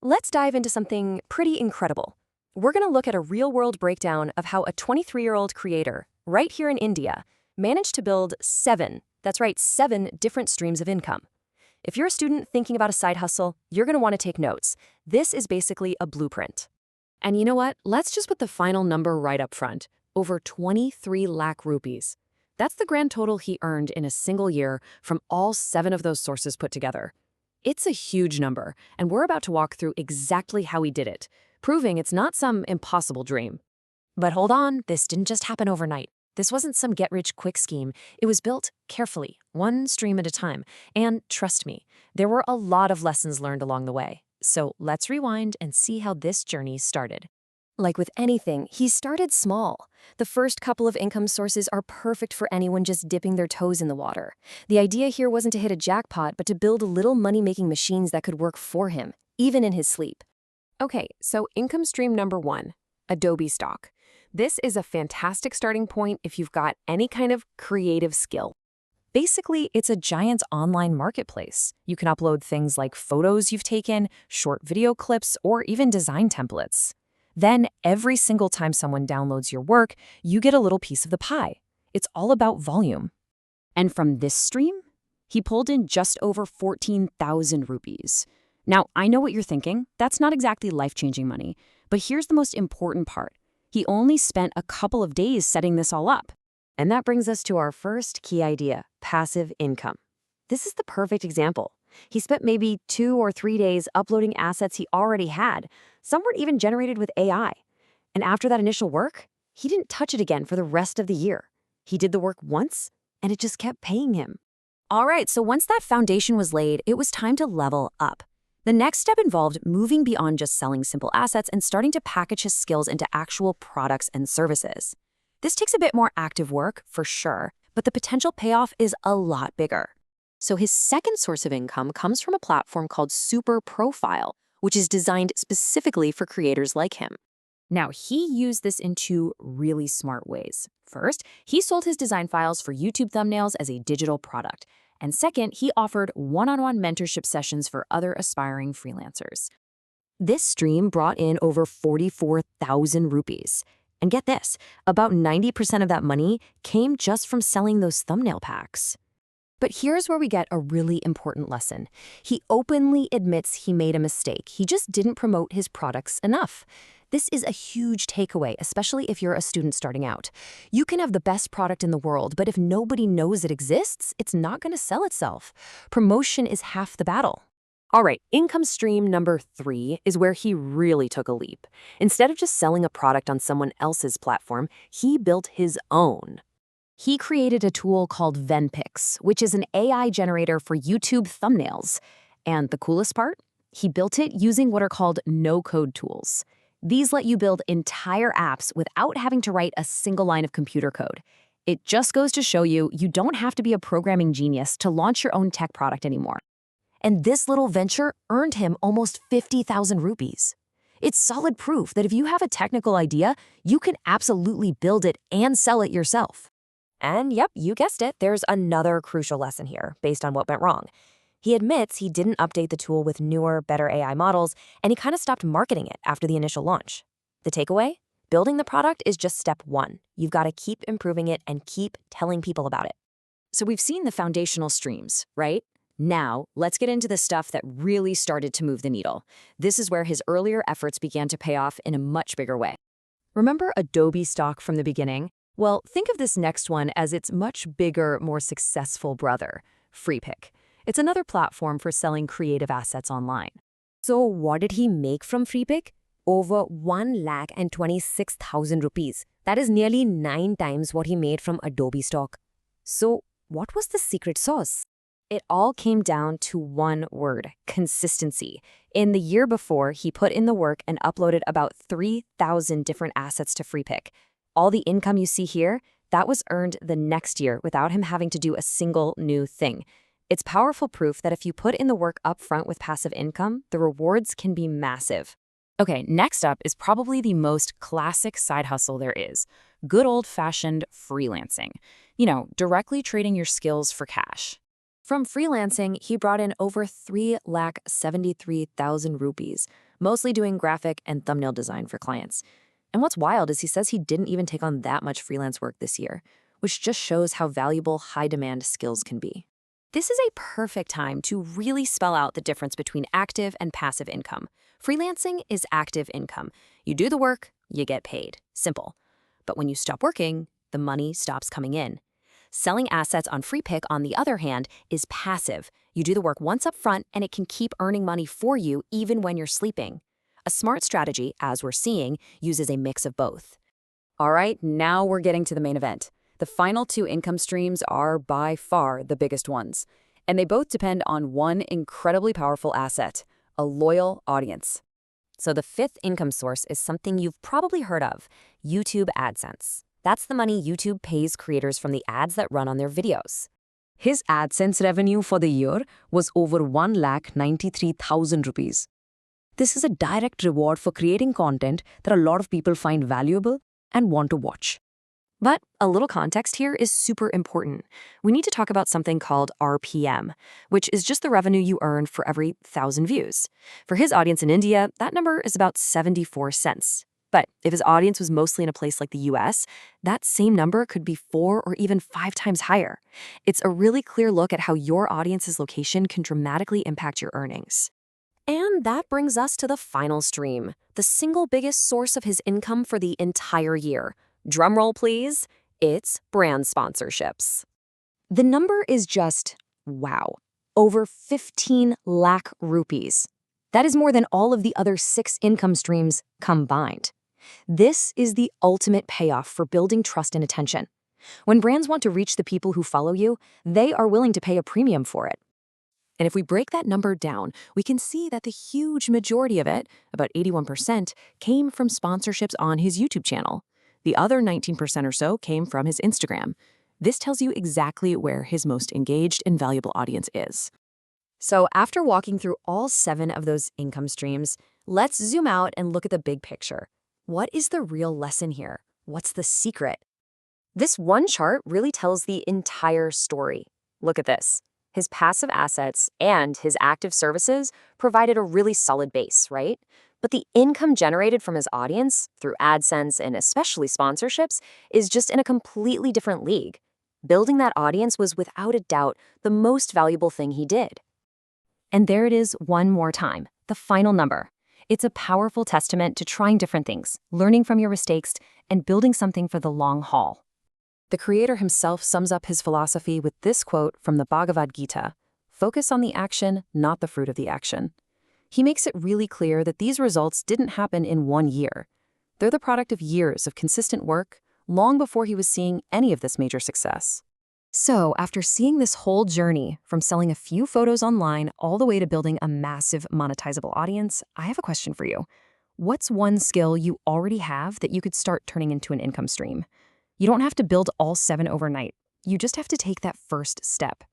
Let's dive into something pretty incredible. We're going to look at a real-world breakdown of how a 23-year-old creator, right here in India, managed to build that's right, 7 different streams of income. If you're a student thinking about a side hustle, you're going to want to take notes. This is basically a blueprint. And you know what? Let's just put the final number right up front. Over 23 lakh rupees. That's the grand total he earned in a single year from all 7 of those sources put together. It's a huge number, and we're about to walk through exactly how he did it, proving it's not some impossible dream. But hold on, this didn't just happen overnight. This wasn't some get-rich-quick scheme. It was built carefully, one stream at a time. And trust me, there were a lot of lessons learned along the way. So let's rewind and see how this journey started. Like with anything, he started small. The first couple of income sources are perfect for anyone just dipping their toes in the water. The idea here wasn't to hit a jackpot, but to build little money-making machines that could work for him, even in his sleep. Okay, so income stream number 1, Adobe stock. This is a fantastic starting point if you've got any kind of creative skill. Basically, it's a giant online marketplace. You can upload things like photos you've taken, short video clips, or even design templates. Then, every single time someone downloads your work, you get a little piece of the pie. It's all about volume. And from this stream, he pulled in just over 14,000 rupees. Now, I know what you're thinking. That's not exactly life-changing money. But here's the most important part. He only spent a couple of days setting this all up. And that brings us to our first key idea, passive income. This is the perfect example. He spent maybe 2 or 3 days uploading assets he already had. Some were even generated with AI. And after that initial work, he didn't touch it again for the rest of the year. He did the work once, and it just kept paying him. All right, so once that foundation was laid, it was time to level up. The next step involved moving beyond just selling simple assets and starting to package his skills into actual products and services. This takes a bit more active work, for sure, but the potential payoff is a lot bigger. So his second source of income comes from a platform called Super Profile, which is designed specifically for creators like him. Now, he used this in 2 really smart ways. First, he sold his design files for YouTube thumbnails as a digital product. And second, he offered one-on-one mentorship sessions for other aspiring freelancers. This stream brought in over 44,000 rupees. And get this, about 90% of that money came just from selling those thumbnail packs. But here's where we get a really important lesson. He openly admits he made a mistake. He just didn't promote his products enough. This is a huge takeaway, especially if you're a student starting out. You can have the best product in the world, but if nobody knows it exists, it's not going to sell itself. Promotion is half the battle. All right, income stream number 3 is where he really took a leap. Instead of just selling a product on someone else's platform, he built his own. He created a tool called Venpix, which is an AI generator for YouTube thumbnails. And the coolest part? He built it using what are called no-code tools. These let you build entire apps without having to write a single line of computer code. It just goes to show you don't have to be a programming genius to launch your own tech product anymore. And this little venture earned him almost 50,000 rupees. It's solid proof that if you have a technical idea, you can absolutely build it and sell it yourself. And yep, you guessed it, there's another crucial lesson here, based on what went wrong. He admits he didn't update the tool with newer, better AI models, and he kind of stopped marketing it after the initial launch. The takeaway? Building the product is just step 1. You've got to keep improving it and keep telling people about it. So we've seen the foundational streams, right? Now, let's get into the stuff that really started to move the needle. This is where his earlier efforts began to pay off in a much bigger way. Remember Adobe stock from the beginning? Well, think of this next one as its much bigger, more successful brother, Freepik. It's another platform for selling creative assets online. So what did he make from Freepik? Over 1,26,000 rupees. That is nearly 9 times what he made from Adobe stock. So what was the secret sauce? It all came down to one word, consistency. In the year before, he put in the work and uploaded about 3,000 different assets to Freepik. All the income you see here, that was earned the next year without him having to do a single new thing. It's powerful proof that if you put in the work up front with passive income, the rewards can be massive. Okay, next up is probably the most classic side hustle there is. Good old-fashioned freelancing. Directly trading your skills for cash. From freelancing, he brought in over 3,73,000 rupees, mostly doing graphic and thumbnail design for clients. And what's wild is he says he didn't even take on that much freelance work this year, which just shows how valuable high-demand skills can be. This is a perfect time to really spell out the difference between active and passive income. Freelancing is active income. You do the work, you get paid. Simple. But when you stop working, the money stops coming in. Selling assets on Freepik, on the other hand, is passive. You do the work once up front, and it can keep earning money for you even when you're sleeping. A smart strategy, as we're seeing, uses a mix of both. All right, now we're getting to the main event. The final two income streams are by far the biggest ones, and they both depend on one incredibly powerful asset: a loyal audience. So the fifth income source is something you've probably heard of: YouTube AdSense. That's the money YouTube pays creators from the ads that run on their videos. His AdSense revenue for the year was over 1,93,000 rupees. This is a direct reward for creating content that a lot of people find valuable and want to watch. But a little context here is super important. We need to talk about something called RPM, which is just the revenue you earn for every 1,000 views. For his audience in India, that number is about 74 cents. But if his audience was mostly in a place like the US, that same number could be 4 or even 5 times higher. It's a really clear look at how your audience's location can dramatically impact your earnings. And that brings us to the final stream, the single biggest source of his income for the entire year. Drumroll, please. It's brand sponsorships. The number is just, wow, over 15 lakh rupees. That is more than all of the other 6 income streams combined. This is the ultimate payoff for building trust and attention. When brands want to reach the people who follow you, they are willing to pay a premium for it. And if we break that number down, we can see that the huge majority of it, about 81%, came from sponsorships on his YouTube channel. The other 19% or so came from his Instagram. This tells you exactly where his most engaged and valuable audience is. So after walking through all 7 of those income streams, let's zoom out and look at the big picture. What is the real lesson here? What's the secret? This one chart really tells the entire story. Look at this. His passive assets and his active services provided a really solid base, right? But the income generated from his audience, through AdSense and especially sponsorships, is just in a completely different league. Building that audience was without a doubt the most valuable thing he did. And there it is one more time, the final number. It's a powerful testament to trying different things, learning from your mistakes, and building something for the long haul. The creator himself sums up his philosophy with this quote from the Bhagavad Gita: "Focus on the action, not the fruit of the action." He makes it really clear that these results didn't happen in one year. They're the product of years of consistent work, long before he was seeing any of this major success. So, after seeing this whole journey, from selling a few photos online all the way to building a massive monetizable audience, I have a question for you. What's one skill you already have that you could start turning into an income stream? You don't have to build all 7 overnight. You just have to take that first step.